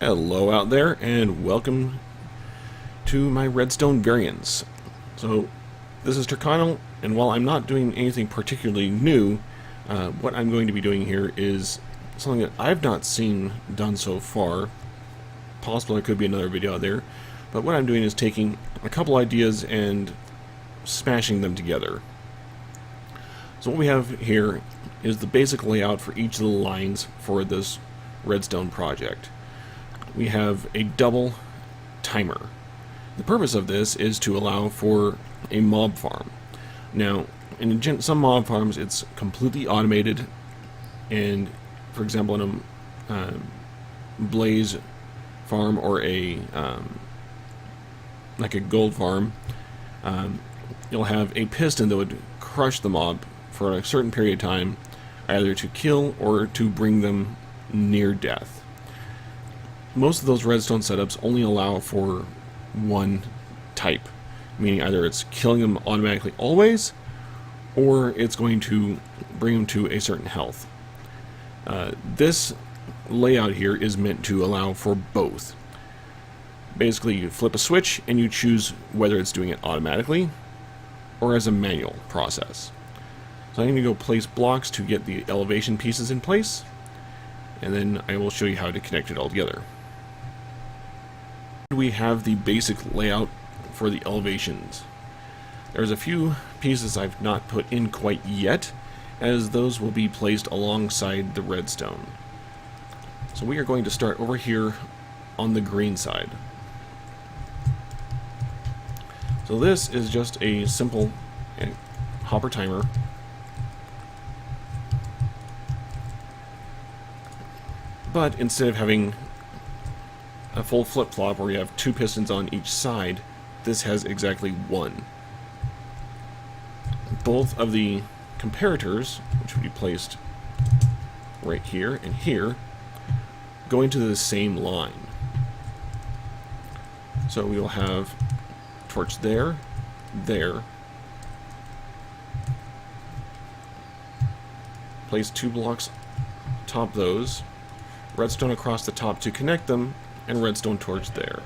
Hello out there, and welcome to my redstone variants. So this is Turkano, and while I'm not doing anything particularly new, what I'm going to be doing here is something that I've not seen done so far. Possibly there could be another video out there, but what I'm doing is taking a couple ideas and smashing them together. So what we have here is the basic layout for each of the lines for this redstone project. We have a double timer. The purpose of this is to allow for a mob farm. Now, in some mob farms, it's completely automated, and for example, in a blaze farm or a like a gold farm, you'll have a piston that would crush the mob for a certain period of time, either to kill or to bring them near death. Most of those redstone setups only allow for one type, meaning either it's killing them automatically always, or it's going to bring them to a certain health. This layout here is meant to allow for both. Basically, you flip a switch and you choose whether it's doing it automatically or as a manual process. So I'm going to go place blocks to get the elevation pieces in place, and then I will show you how to connect it all together. We have the basic layout for the elevations. There's a few pieces I've not put in quite yet, as those will be placed alongside the redstone. So we are going to start over here on the green side. So this is just a simple hopper timer. But instead of having a full flip-flop where you have two pistons on each side, this has exactly one. Both of the comparators, which would be placed right here and here, go into the same line. So we will have torch there, there. Place two blocks atop those, redstone across the top to connect them, and redstone torch there.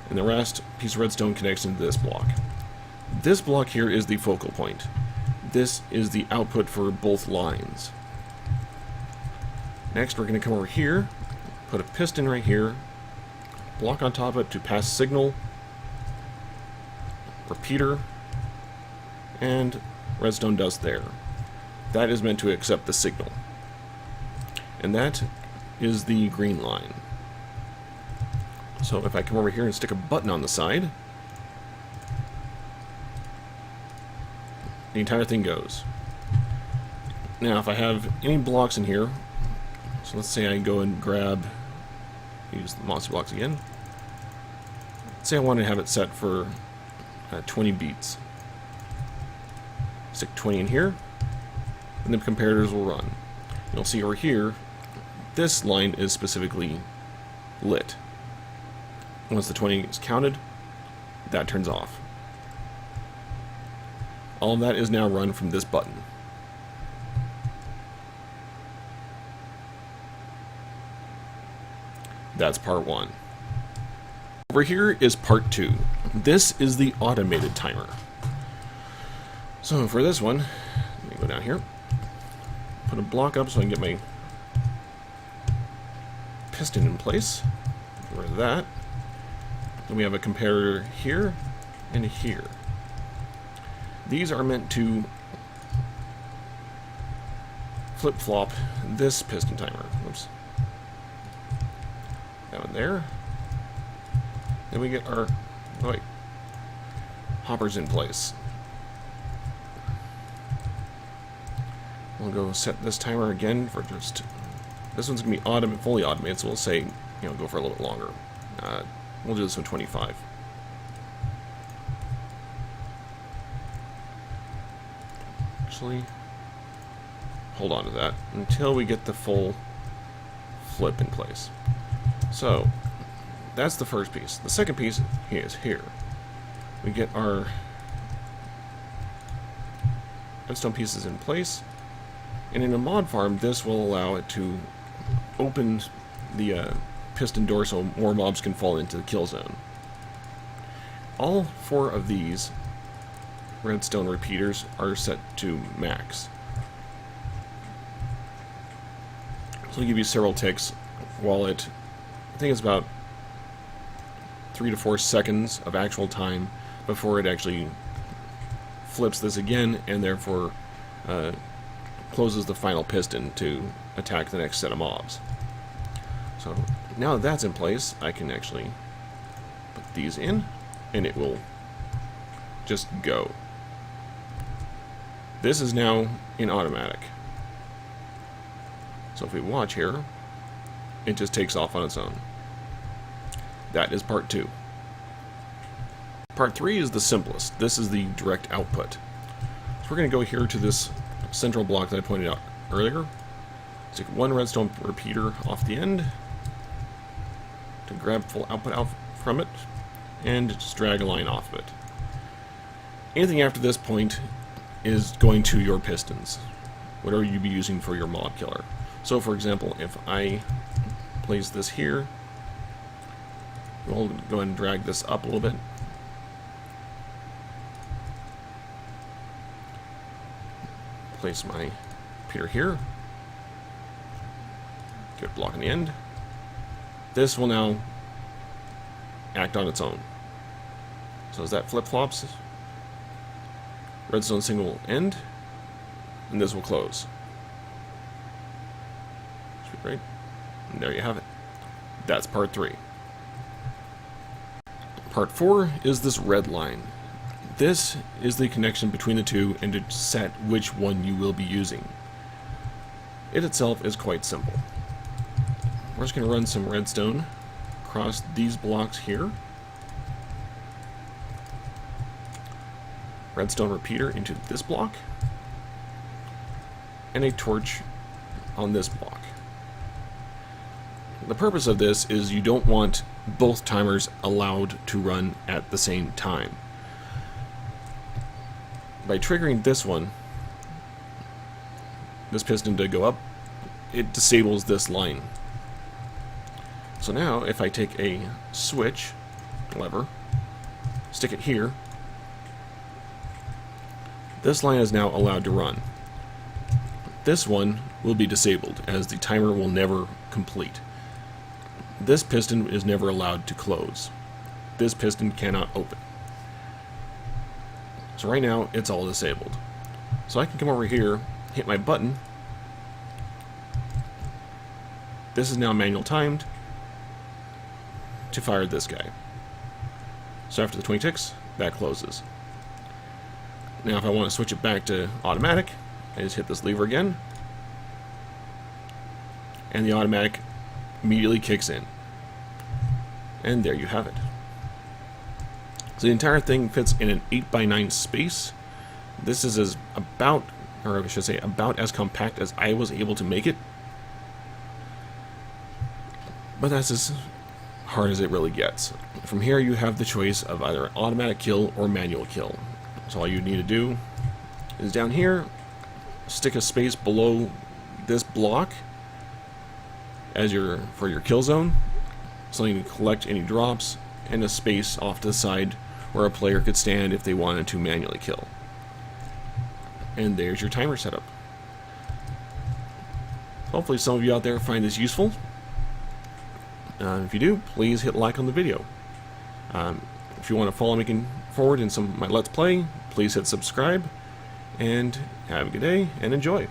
And the rest piece of redstone connects into this block. This block here is the focal point. This is the output for both lines. Next, we're going to come over here, put a piston right here, block on top of it to pass signal, repeater, and redstone dust there. That is meant to accept the signal. And that is the green line. So if I come over here and stick a button on the side, the entire thing goes. Now if I have any blocks in here, so let's say I go and use the monster blocks again. Let's say I want to have it set for 20 beats. Stick 20 in here, and the comparators will run. You'll see over here, this line is specifically lit. Once the 20 is counted, that turns off. All of that is now run from this button. That's part one. Over here is part two. This is the automated timer. So for this one, let me go down here, put a block up so I can get my piston in place. Get rid of that. Then we have a comparator here and here. These are meant to flip-flop this piston timer. Oops. Down there. Then we get our hoppers in place. We'll go set this timer again for just... This one's going to be fully automated, so we'll say, go for a little bit longer. We'll do this with 25. Actually, hold on to that until we get the full flip in place. So, that's the first piece. The second piece is here. We get our redstone pieces in place, and in a mod farm, this will allow it to open the piston door so more mobs can fall into the kill zone. All 4 of these redstone repeaters are set to max. So it'll give you several ticks while I think it's about 3 to 4 seconds of actual time before it actually flips this again and therefore closes the final piston to attack the next set of mobs. So now that that's in place, I can actually put these in and it will just go. This is now in automatic. So if we watch here, it just takes off on its own. That is part 2. Part 3 is the simplest. This is the direct output. So we're going to go here to this central block that I pointed out earlier. Take 1 redstone repeater off the end to grab full output out from it, and just drag a line off of it. Anything after this point is going to your pistons, whatever you be using for your mob killer. So for example, if I place this here, we'll go ahead and drag this up a little bit. Place my repeater here. Get a block on the end. This will now act on its own. So as that flip-flops, redstone signal will end, and this will close. Right? And there you have it. That's part 3. Part 4 is this red line. This is the connection between the two and to set which one you will be using. It itself is quite simple. We're just going to run some redstone across these blocks here. Redstone repeater into this block. And a torch on this block. The purpose of this is you don't want both timers allowed to run at the same time. By triggering this one, this piston to go up, it disables this line. So now if I take a switch lever, stick it here, this line is now allowed to run. This one will be disabled as the timer will never complete. This piston is never allowed to close. This piston cannot open. So right now, it's all disabled. So I can come over here, hit my button. This is now manual timed to fire this guy. So after the 20 ticks, that closes. Now if I want to switch it back to automatic, I just hit this lever again, and the automatic immediately kicks in. And there you have it. So the entire thing fits in an 8x9 space. This is about as compact as I was able to make it. But that's as hard as it really gets. From here you have the choice of either automatic kill or manual kill. So all you need to do is down here, stick a space below this block as for your kill zone, so you can collect any drops, and a space off to the side where a player could stand if they wanted to manually kill. And there's your timer setup. Hopefully some of you out there find this useful. If you do, please hit like on the video. If you want to follow me forward in some of my Let's Play, please hit subscribe, and have a good day and enjoy.